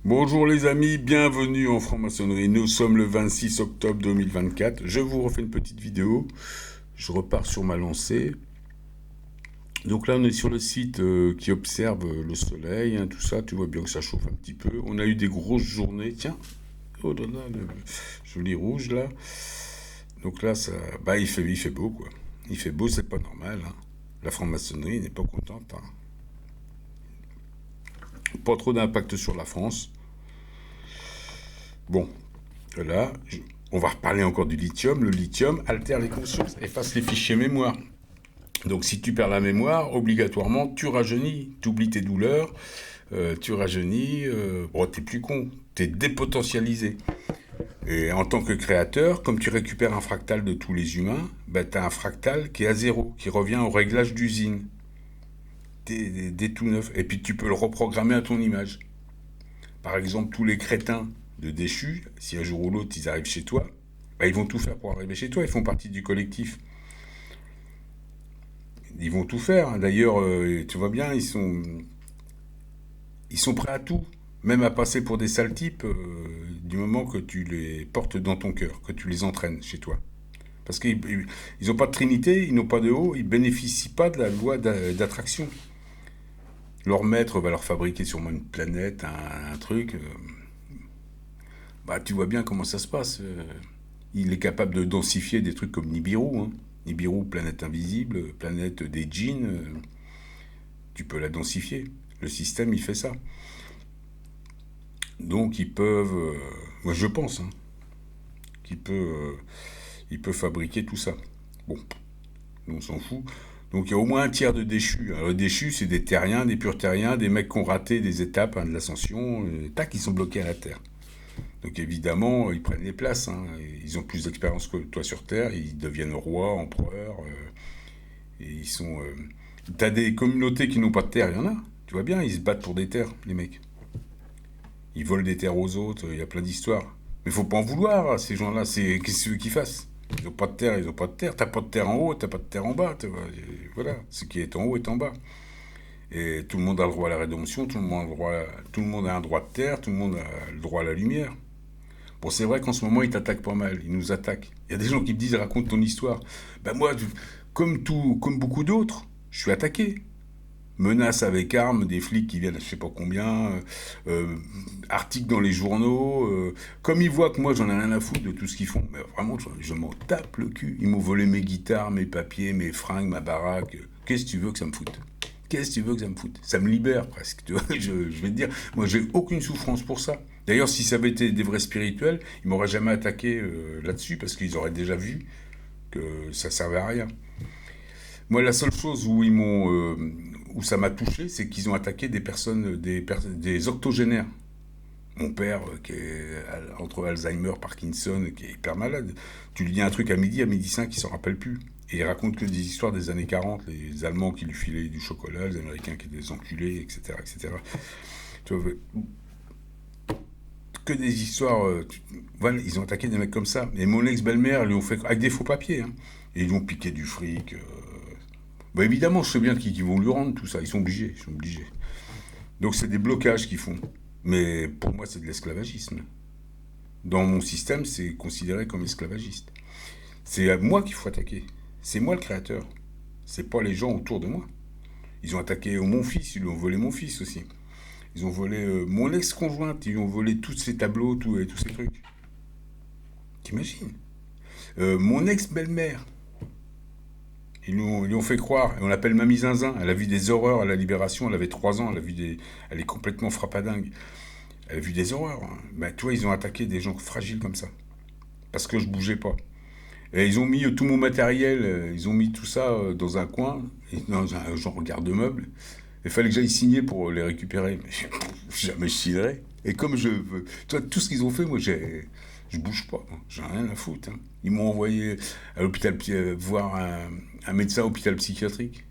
Bonjour les amis, bienvenue en franc-maçonnerie. Nous sommes le 26 octobre 2024. Je vous refais une petite vidéo. Je repars sur ma lancée. Donc là, on est sur le site qui observe le soleil, hein, tout ça. Tu vois bien que ça chauffe un petit peu. On a eu des grosses journées. Tiens, oh là là, le joli rouge là. Donc là, il fait beau quoi. Il fait beau, c'est pas normal, hein. La franc-maçonnerie n'est pas contente, hein. Pas trop d'impact sur la France. Bon, là, on va reparler encore du lithium. Le lithium altère les consciences, efface les fichiers mémoire. Donc si tu perds la mémoire, obligatoirement, tu rajeunis, tu oublies tes douleurs, tu rajeunis, t'es plus con, t'es dépotentialisé. Et en tant que créateur, comme tu récupères un fractal de tous les humains, tu as un fractal qui est à zéro, qui revient au réglage d'usine, des tout neuf. Et puis tu peux le reprogrammer à ton image. Par exemple, tous les crétins de déchus, si un jour ou l'autre ils arrivent chez toi, ils vont tout faire pour arriver chez toi, ils font partie du collectif. Ils vont tout faire, hein. D'ailleurs, tu vois bien, ils sont prêts à tout, même à passer pour des sales types, du moment que tu les portes dans ton cœur, que tu les entraînes chez toi. Parce qu'ils n'ont pas de trinité, ils n'ont pas de haut, ils ne bénéficient pas de la loi d'attraction. Leur maître va leur fabriquer sûrement une planète, un truc. Tu vois bien comment ça se passe. Il est capable de densifier des trucs comme Nibiru, hein. Nibiru, planète invisible, planète des djinns. Tu peux la densifier. Le système, il fait ça. Donc, ils peuvent. Moi, je pense, hein, il peut fabriquer tout ça. Bon, nous, on s'en fout. Donc, il y a au moins un tiers de déchus. Alors, les déchus, c'est des terriens, des purs terriens, des mecs qui ont raté des étapes, hein, de l'ascension. Tac, ils sont bloqués à la Terre. Donc évidemment, ils prennent les places, hein. Ils ont plus d'expérience que toi sur Terre, ils deviennent rois, empereurs, et ils sont... T'as des communautés qui n'ont pas de terre, il y en a. Tu vois bien, ils se battent pour des terres, les mecs. Ils volent des terres aux autres, il y a plein d'histoires. Mais faut pas en vouloir à ces gens-là, qu'est-ce que tu veux qu'ils fassent? Ils n'ont pas de terre, ils n'ont pas de terre. T'as pas de terre en haut, t'as pas de terre en bas. Et voilà, ce qui est en haut est en bas. Et tout le monde a le droit à la rédemption, tout le monde a un droit de terre, tout le monde a le droit à la lumière. Bon, c'est vrai qu'en ce moment, ils t'attaquent pas mal, ils nous attaquent. Il y a des gens qui me disent, raconte ton histoire. Moi, comme beaucoup d'autres, je suis attaqué. Menaces avec armes, des flics qui viennent à je sais pas combien, articles dans les journaux. Comme ils voient que moi, j'en ai rien à foutre de tout ce qu'ils font, mais vraiment, je m'en tape le cul. Ils m'ont volé mes guitares, mes papiers, mes fringues, ma baraque. Qu'est-ce que tu veux que ça me foute? Qu'est-ce que tu veux que ça me foute? Ça me libère presque, tu vois. Je vais te dire, moi, j'ai aucune souffrance pour ça. D'ailleurs, si ça avait été des vrais spirituels, ils m'auraient jamais attaqué là-dessus parce qu'ils auraient déjà vu que ça servait à rien. Moi, la seule chose où ça m'a touché, c'est qu'ils ont attaqué des personnes, des octogénaires. Mon père, qui est entre Alzheimer, Parkinson, qui est hyper malade. Tu lui dis un truc à midi 5, il s'en rappelle plus. Et il raconte que des histoires des années 40, les Allemands qui lui filaient du chocolat, les Américains qui étaient des enculés, etc., etc. Tu vois, que des histoires. Voilà, ils ont attaqué des mecs comme ça. Et mon ex-belle-mère, lui ont fait avec des faux papiers, hein. Et ils lui ont piqué du fric. Évidemment, je sais bien qu'ils vont lui rendre tout ça. Ils sont obligés, ils sont obligés. Donc c'est des blocages qu'ils font. Mais pour moi, c'est de l'esclavagisme. Dans mon système, c'est considéré comme esclavagiste. C'est à moi qu'il faut attaquer. C'est moi le créateur. C'est pas les gens autour de moi. Ils ont attaqué mon fils, ils lui ont volé mon fils aussi. Ils ont volé mon ex-conjointe, ils lui ont volé tous ses tableaux, tous ces trucs. T'imagines? Mon ex-belle-mère, ils lui ont fait croire, et on l'appelle Mamie Zinzin, elle a vu des horreurs à la Libération, elle avait 3 ans, elle est complètement frappadingue. Elle a vu des horreurs, hein. Tu vois, ils ont attaqué des gens fragiles comme ça, parce que je bougeais pas. Et ils ont mis tout mon matériel, ils ont mis tout ça dans un coin, dans un genre garde-meuble. Il fallait que j'aille signer pour les récupérer, mais jamais je signerai. Et comme toi, tout ce qu'ils ont fait, moi, je bouge pas, hein. J'ai rien à foutre, hein. Ils m'ont envoyé à l'hôpital voir un médecin à l'hôpital psychiatrique.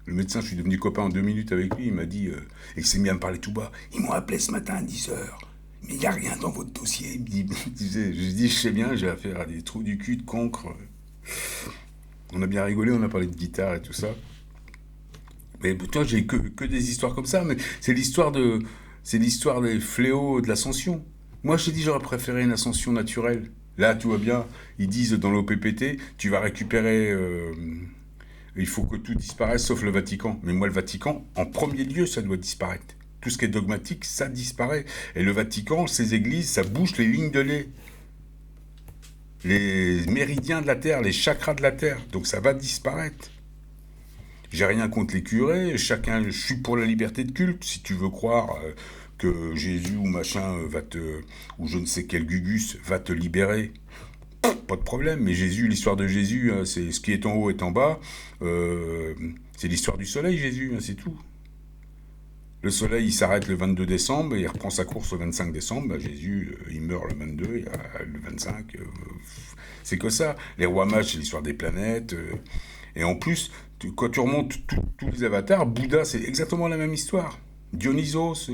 Le médecin, je suis devenu copain en 2 minutes avec lui. Il m'a dit, et il s'est mis à me parler tout bas. Ils m'ont appelé ce matin à 10 h. Mais il n'y a rien dans votre dossier. Il me dit, je dis, je sais bien, j'ai affaire à des trous du cul, de cancre. On a bien rigolé, on a parlé de guitare et tout ça. Mais toi, j'ai que des histoires comme ça. Mais c'est l'histoire C'est l'histoire des fléaux de l'ascension. Moi, je t'ai dit, j'aurais préféré une ascension naturelle. Là, tout va bien. Ils disent dans l'OPPT, tu vas récupérer. Il faut que tout disparaisse sauf le Vatican. Mais moi, le Vatican, en premier lieu, ça doit disparaître. Tout ce qui est dogmatique, ça disparaît. Et le Vatican, ces églises, ça bouge les lignes de lait. Les méridiens de la terre, les chakras de la terre. Donc ça va disparaître. J'ai rien contre les curés, chacun, je suis pour la liberté de culte. Si tu veux croire que Jésus ou machin ou je ne sais quel Gugus va te libérer, pas de problème. Mais Jésus, l'histoire de Jésus, hein, c'est ce qui est en haut est en bas. C'est l'histoire du soleil, Jésus, hein, c'est tout. Le soleil, il s'arrête le 22 décembre et il reprend sa course le 25 décembre. Bah, Jésus, il meurt le 22, et, le 25. C'est que ça. Les rois mages, c'est l'histoire des planètes. Et en plus, quand tu remontes tous les avatars, Bouddha, c'est exactement la même histoire. Dionysos,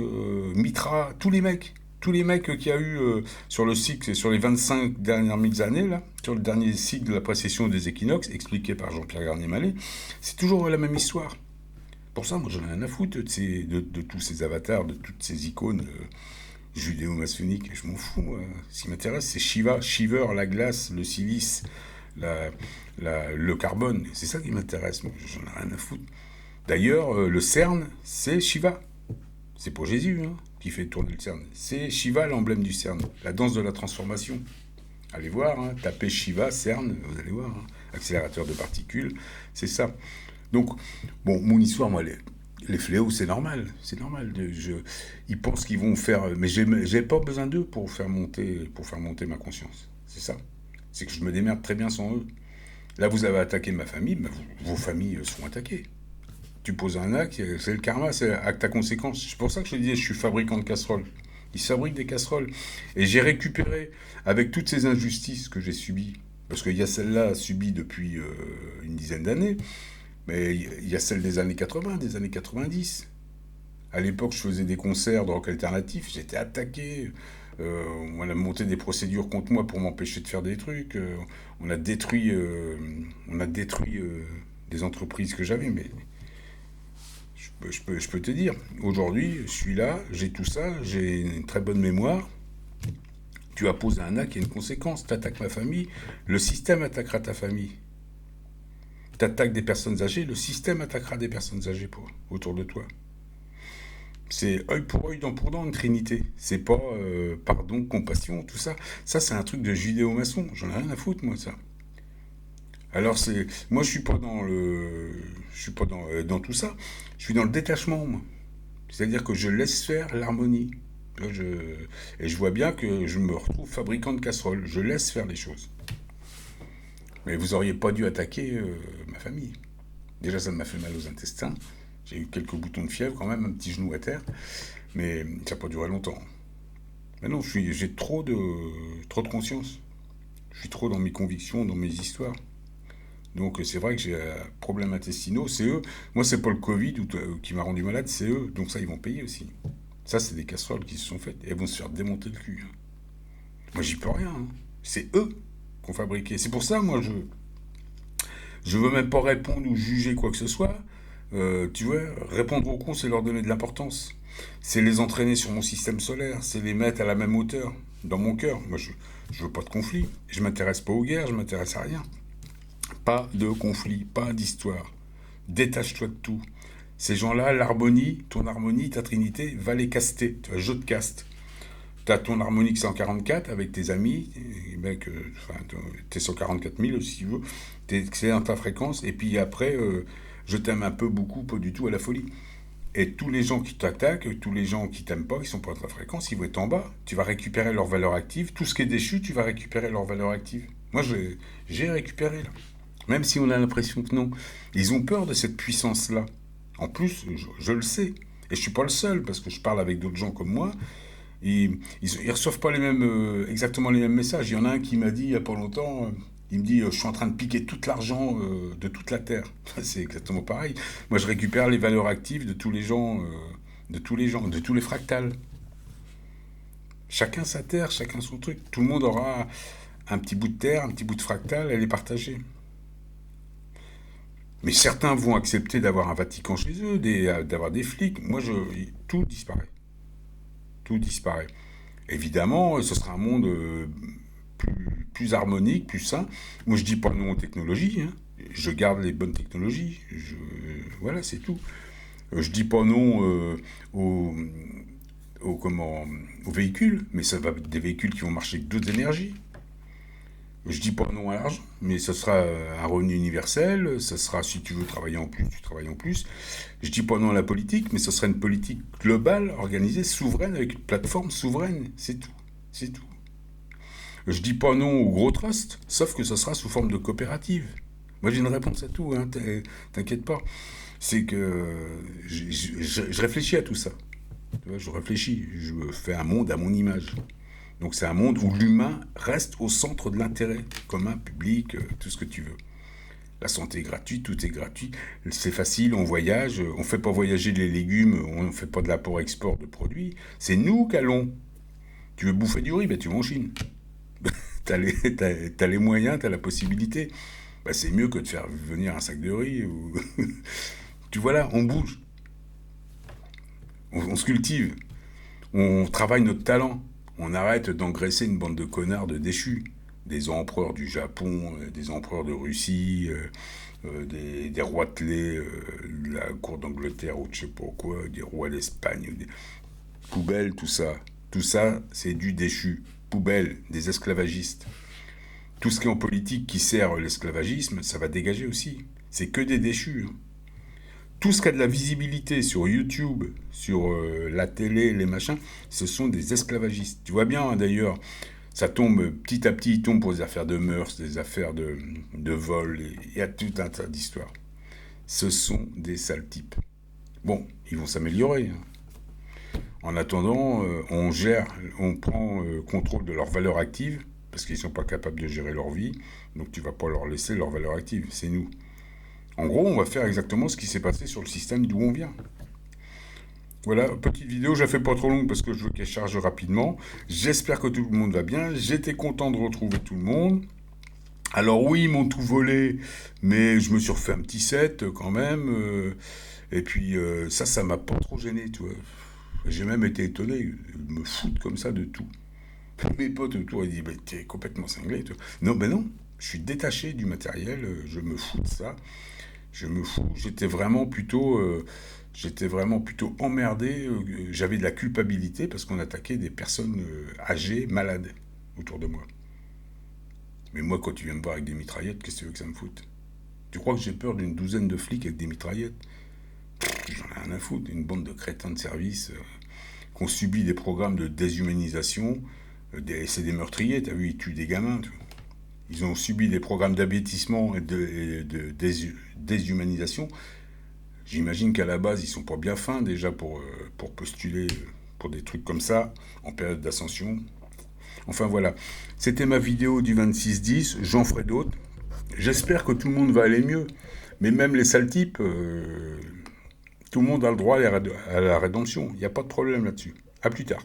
Mitra, tous les mecs. Tous les mecs qu'il y a eu sur le cycle, sur les 25 dernières mille années, là, sur le dernier cycle de la précession des équinoxes, expliqué par Jean-Pierre Garnier-Mallet, c'est toujours la même histoire. Pour ça, moi, j'en ai rien à foutre de tous ces avatars, de toutes ces icônes judéo-maçonniques. Je m'en fous. Ce qui m'intéresse, c'est Shiva, Shiver, la glace, le silice, le carbone. C'est ça qui m'intéresse. Moi, j'en ai rien à foutre. D'ailleurs, le CERN, c'est Shiva. C'est pour Jésus qui fait tourner le CERN. C'est Shiva, l'emblème du CERN. La danse de la transformation. Allez voir, tapez Shiva, CERN, vous allez voir. Accélérateur de particules, c'est ça. Donc, bon, mon histoire, moi, les fléaux, c'est normal. C'est normal. Ils pensent qu'ils vont faire... Mais j'ai pas besoin d'eux pour faire monter ma conscience. C'est ça. C'est que je me démerde très bien sans eux. Là, vous avez attaqué ma famille, mais vos familles seront attaquées. Tu poses un acte, c'est le karma, c'est acte à conséquence. C'est pour ça que je te disais, je suis fabricant de casseroles. Ils fabriquent des casseroles. Et j'ai récupéré, avec toutes ces injustices que j'ai subies, parce qu'il y a celle-là subie depuis une dizaine d'années, mais il y a celle des années 80, des années 90. À l'époque, je faisais des concerts de rock alternatif, j'étais attaqué. On a monté des procédures contre moi pour m'empêcher de faire des trucs. On a détruit des entreprises que j'avais, mais je peux te dire, aujourd'hui, je suis là, j'ai tout ça, j'ai une très bonne mémoire. Tu as posé un acte, il y a une conséquence. Tu attaques ma famille, le système attaquera ta famille. Tu attaques des personnes âgées, le système attaquera des personnes âgées autour de toi. C'est œil pour œil, dent pour dent, une trinité. C'est pas pardon, compassion, tout ça. Ça, c'est un truc de judéo-maçon. J'en ai rien à foutre, moi, ça. Alors, moi, je suis pas dans tout ça. Je suis dans le détachement, moi. C'est-à-dire que je laisse faire l'harmonie. Et je vois bien que je me retrouve fabricant de casseroles. Je laisse faire les choses. Mais vous auriez pas dû attaquer ma famille. Déjà, ça m'a fait mal aux intestins. J'ai eu quelques boutons de fièvre quand même, un petit genou à terre. Mais ça n'a pas duré longtemps. Mais non, j'ai trop de conscience. Je suis trop dans mes convictions, dans mes histoires. Donc c'est vrai que j'ai problèmes intestinaux. C'est eux. Moi, c'est pas le Covid qui m'a rendu malade, c'est eux. Donc ça, ils vont payer aussi. Ça, c'est des casseroles qui se sont faites. Et elles vont se faire démonter le cul. Moi, j'y peux rien. C'est eux qu'on fabriqué. C'est pour ça, moi, je veux même pas répondre ou juger quoi que ce soit. Tu vois, répondre aux cons, c'est leur donner de l'importance. C'est les entraîner sur mon système solaire. C'est les mettre à la même hauteur, dans mon cœur. Moi, je veux pas de conflit. Je m'intéresse pas aux guerres, je m'intéresse à rien. Pas de conflit, pas d'histoire. Détache-toi de tout. Ces gens-là, l'harmonie, ton harmonie, ta trinité, va les caster. Tu vois, je te caste. T'as ton harmonique 144 avec tes amis, t'es 144 000 si tu veux, c'est dans ta fréquence, et puis après, je t'aime un peu, beaucoup, pas du tout, à la folie. Et tous les gens qui t'attaquent, tous les gens qui t'aiment pas, qui sont pas dans ta fréquence, ils vont être en bas. Tu vas récupérer leur valeur active. Tout ce qui est déchu, tu vas récupérer leur valeur active. Moi, j'ai récupéré, là. Même si on a l'impression que non. Ils ont peur de cette puissance-là. En plus, je le sais. Et je suis pas le seul, parce que je parle avec d'autres gens comme moi. Ils reçoivent pas exactement les mêmes messages. Il y en a un qui m'a dit il y a pas longtemps, il me dit je suis en train de piquer tout l'argent de toute la terre. C'est exactement pareil. Moi je récupère les valeurs actives de tous les gens, de tous les fractales. Chacun sa terre, chacun son truc. Tout le monde aura un petit bout de terre, un petit bout de fractal, elle est partagée. Mais certains vont accepter d'avoir un Vatican chez eux, d'avoir des flics. Moi tout disparaît. tout disparaît. Évidemment, ce sera un monde plus harmonique, plus sain. Moi, je dis pas non aux technologies, hein. Je garde les bonnes technologies. Voilà, c'est tout. Je dis pas non aux, aux véhicules, mais ça va être des véhicules qui vont marcher avec d'autres énergies. Je dis pas non à l'argent, mais ce sera un revenu universel, ce sera si tu veux travailler en plus, tu travailles en plus. Je dis pas non à la politique, mais ce sera une politique globale, organisée, souveraine, avec une plateforme souveraine, c'est tout. C'est tout. Je dis pas non au gros trust, sauf que ce sera sous forme de coopérative. Moi j'ai une réponse à tout, hein, t'inquiète pas. C'est que je réfléchis à tout ça. Tu vois, je réfléchis, je fais un monde à mon image. Donc c'est un monde où l'humain reste au centre de l'intérêt commun, public, tout ce que tu veux. La santé est gratuite, tout est gratuit, c'est facile, on voyage, on ne fait pas voyager les légumes, on ne fait pas de l'apport-export de produits, c'est nous qu'allons. Tu veux bouffer du riz, ben tu vas en Chine. T'as les moyens, t'as la possibilité. Ben c'est mieux que de faire venir un sac de riz. Ou... tu vois là, on bouge, on se cultive, on travaille notre talent. On arrête d'engraisser une bande de connards de déchus. Des empereurs du Japon, des empereurs de Russie, des rois de lait de la cour d'Angleterre ou de je sais pas quoi, des rois d'Espagne. Poubelle, tout ça. Tout ça, c'est du déchu. Poubelle, des esclavagistes. Tout ce qui est en politique qui sert l'esclavagisme, ça va dégager aussi. C'est que des déchus. Hein. Tout ce qui a de la visibilité sur YouTube, sur la télé, les machins, ce sont des esclavagistes. Tu vois bien, hein, d'ailleurs, ça tombe petit à petit, ils tombent pour des affaires de mœurs, des affaires de vol, il y a tout un tas d'histoires. Ce sont des sales types. Bon, ils vont s'améliorer. Hein. En attendant, on gère, on prend contrôle de leur valeur active, parce qu'ils ne sont pas capables de gérer leur vie, donc tu ne vas pas leur laisser leur valeur active, c'est nous. En gros, on va faire exactement ce qui s'est passé sur le système d'où on vient. Voilà, petite vidéo, je la fais pas trop longue parce que je veux qu'elle charge rapidement. J'espère que tout le monde va bien. J'étais content de retrouver tout le monde. Alors oui, ils m'ont tout volé, mais je me suis refait un petit set quand même. Et puis ça m'a pas trop gêné, tu vois. J'ai même été étonné de me foutre comme ça de tout. Mes potes autour, ils disent, bah, t'es complètement cinglé. Toi. Non, ben non, je suis détaché du matériel, je me fous de ça. Je me fous. J'étais vraiment plutôt emmerdé. J'avais de la culpabilité parce qu'on attaquait des personnes âgées, malades autour de moi. Mais moi, quand tu viens me voir avec des mitraillettes, qu'est-ce que tu veux que ça me foute? Tu crois que j'ai peur d'une douzaine de flics avec des mitraillettes? J'en ai rien à foutre. Une bande de crétins de service qui ont subi des programmes de déshumanisation. C'est des meurtriers, t'as vu, ils tuent des gamins. Tu vois. Ils ont subi des programmes d'abêtissement et de déshumanisation. J'imagine qu'à la base, ils sont pas bien fins déjà pour postuler pour des trucs comme ça en période d'ascension. Enfin voilà, c'était ma vidéo du 26-10, j'en ferai d'autres. J'espère que tout le monde va aller mieux. Mais même les sales types, tout le monde a le droit à la rédemption. Il n'y a pas de problème là-dessus. À plus tard.